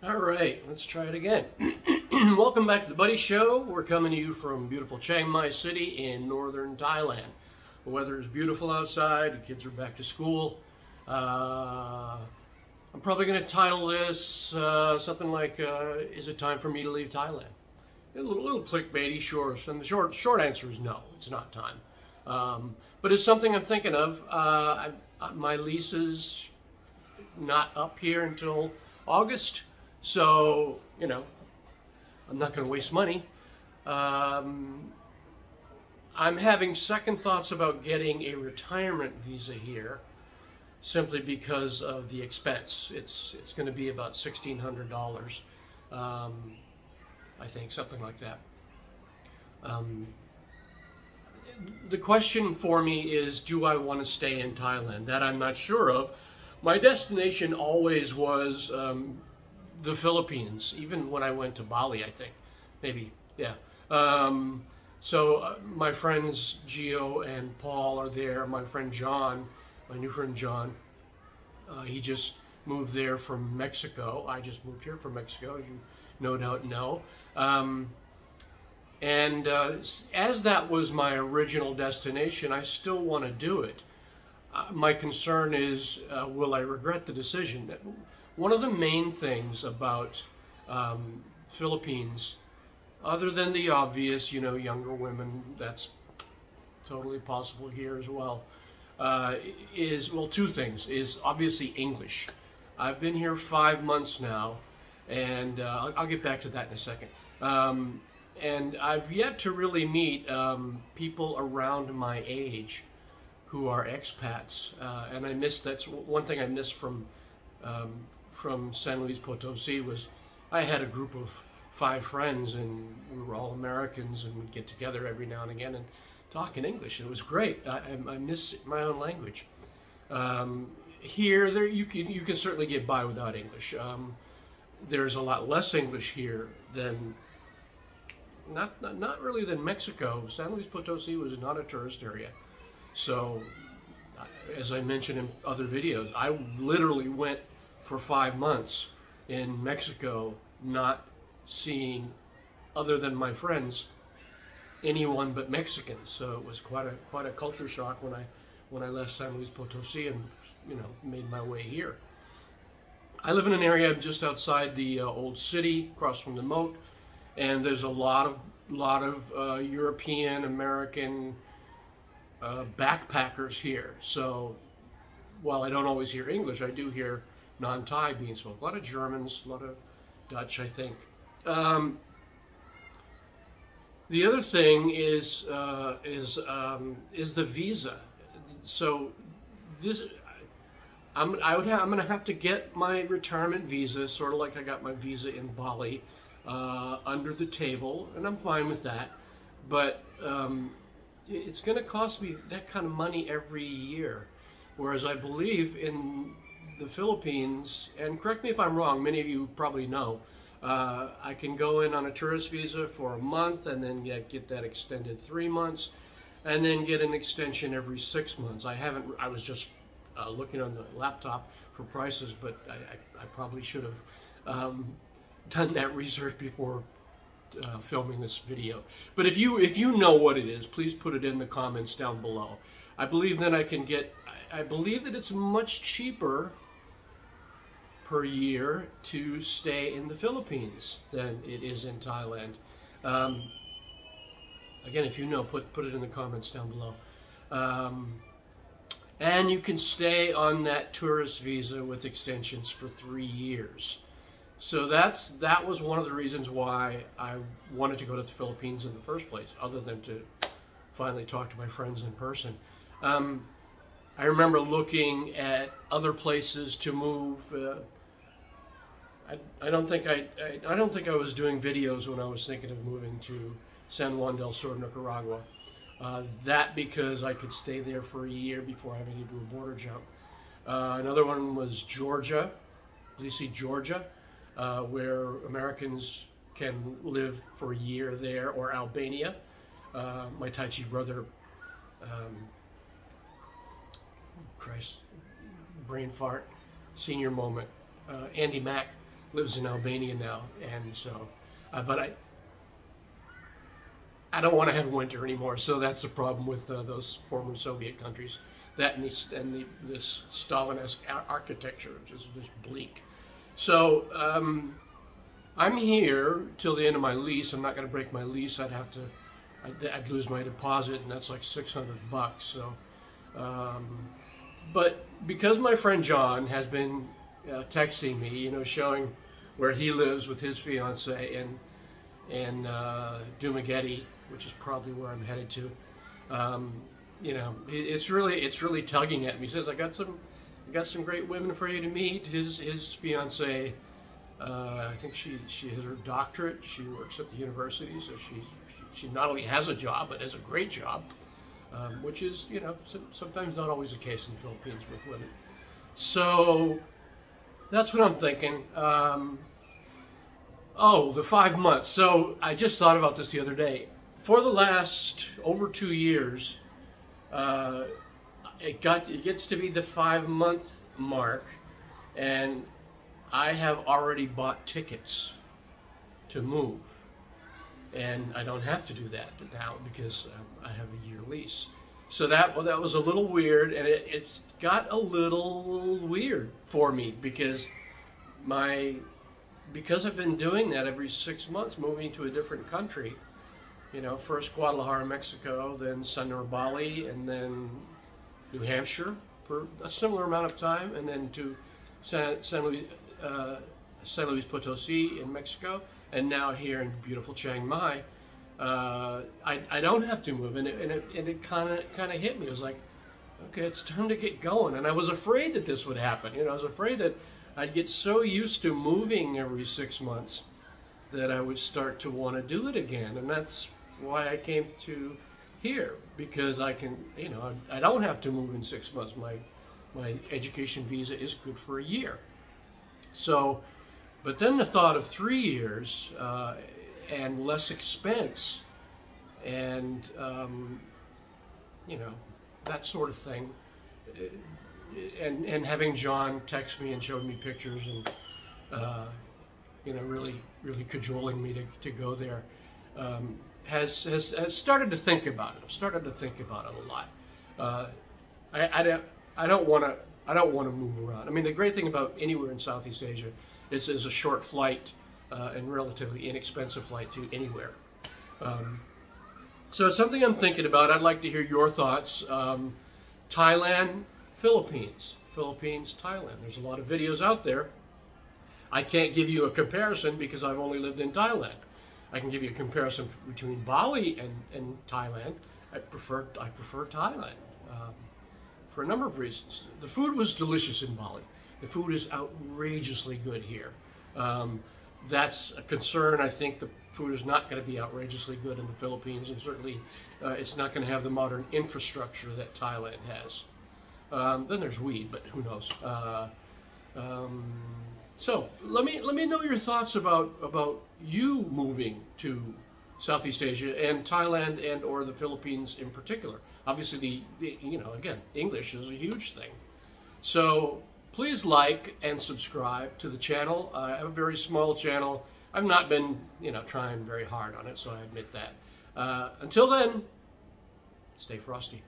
All right, let's try it again. Welcome back to the Buddy Show. We're coming to you from beautiful Chiang Mai City in northern Thailand. The weather is beautiful outside. The kids are back to school. I'm probably going to title this something like, is it time for me to leave Thailand? A little clickbaity, sure. And the short answer is no, it's not time. But it's something I'm thinking of. My lease is not up here until August. So, I'm not going to waste money. I'm having second thoughts about getting a retirement visa here simply because of the expense. It's going to be about $1,600, I think, something like that. The question for me is, do I want to stay in Thailand? That I'm not sure of. My destination always was the Philippines, even when I went to Bali, I think, maybe, yeah. My friends Gio and Paul are there. My friend John, my new friend John, he just moved there from Mexico. I just moved here from Mexico, as you no doubt know. As that was my original destination, I still want to do it. My concern is, will I regret the decision? One of the main things about Philippines, other than the obvious, younger women, that's totally possible here as well, is, well, two things, is obviously English. I've been here 5 months now, and I'll get back to that in a second. And I've yet to really meet people around my age who are expats, and I miss, that's one thing I missed from San Luis Potosi. Was I had a group of 5 friends, and we were all Americans, and we'd get together every now and again and talk in English. It was great. I miss my own language. Here, you can certainly get by without English. There's a lot less English here than not really than Mexico. San Luis Potosi was not a tourist area. So, as I mentioned in other videos, I literally went for 5 months in Mexico, not seeing, other than my friends, anyone but Mexicans. So it was quite a culture shock when I left San Luis Potosi and made my way here. I live in an area just outside the old city, across from the moat, and there's a lot of European American backpackers here. So while I don't always hear English, I do hear non-Thai being spoken. A lot of Germans, a lot of Dutch, I think. The other thing is the visa. So this, I'm going to have to get my retirement visa, sort of like I got my visa in Bali, under the table, and I'm fine with that. But it's going to cost me that kind of money every year, whereas I believe in the Philippines, and correct me if I'm wrong, many of you probably know, I can go in on a tourist visa for a month and then get that extended 3 months, and then get an extension every 6 months. I was just looking on the laptop for prices, but I probably should have done that research before filming this video. But if you know what it is, please put it in the comments down below. I believe that I believe that it's much cheaper per year to stay in the Philippines than it is in Thailand. Again, if you know, put it in the comments down below. And you can stay on that tourist visa with extensions for 3 years. So that was one of the reasons why I wanted to go to the Philippines in the first place, other than to finally talk to my friends in person. I remember looking at other places to move. I don't think I was doing videos when I was thinking of moving to San Juan del Sur, Nicaragua. That because I could stay there for a year before having to do a border jump. Another one was Georgia, Tbilisi, Georgia, where Americans can live for a year there, or Albania. My Tai Chi brother, Christ, brain fart, senior moment, Andy Mack lives in Albania now, and so, but I don't want to have winter anymore, so that's the problem with those former Soviet countries. That and this Stalin-esque architecture, which is just bleak. So I'm here till the end of my lease. I'm not going to break my lease. I'd lose my deposit, and that's like $600. So, but because my friend John has been texting me, you know, showing where he lives with his fiance in Dumaguete, which is probably where I'm headed to. You know, it's really tugging at me. He says, I got some great women for you to meet. His fiance, I think she has her doctorate. She works at the university, so she not only has a job but has a great job, which is, you know, sometimes not always the case in the Philippines with women. So that's what I'm thinking. Oh, the 5 months. So I just thought about this the other day. For the last over 2 years, it gets to be the 5-month mark, and I have already bought tickets to move, and I don't have to do that now because I have a year lease. So that was a little weird, and it's got a little weird for me because I've been doing that every 6 months, moving to a different country. You know, first Guadalajara, Mexico, then Sonora, Bali, and then New Hampshire for a similar amount of time, and then to San Luis Potosi in Mexico, and now here in beautiful Chiang Mai. I don't have to move, and it kind of hit me. It was like, okay, it's time to get going. And I was afraid that this would happen. You know, I was afraid that I'd get so used to moving every 6 months that I would start to want to do it again. And that's why I came to here, because I can, you know, I don't have to move in 6 months. My education visa is good for a year. So, but then the thought of 3 years and less expense and, you know, that sort of thing, and having John text me and showed me pictures and, you know, really cajoling me to go there, has started to think about it. I've started to think about it a lot. I don't want to move around. I mean, the great thing about anywhere in Southeast Asia is a short flight and relatively inexpensive flight to anywhere. So it's something I'm thinking about. I'd like to hear your thoughts. Thailand, Philippines, Thailand. There's a lot of videos out there. I can't give you a comparison because I've only lived in Thailand. I can give you a comparison between Bali and Thailand. I prefer Thailand for a number of reasons. The food was delicious in Bali. The food is outrageously good here. That's a concern. I think the food is not going to be outrageously good in the Philippines, and certainly it's not going to have the modern infrastructure that Thailand has. Then there's weed, but who knows? So let me know your thoughts about you moving to Southeast Asia and Thailand and or the Philippines in particular. Obviously, you know, again, English is a huge thing. So please like and subscribe to the channel. I have a very small channel. I've not been, you know, trying very hard on it, so I admit that. Until then, stay frosty.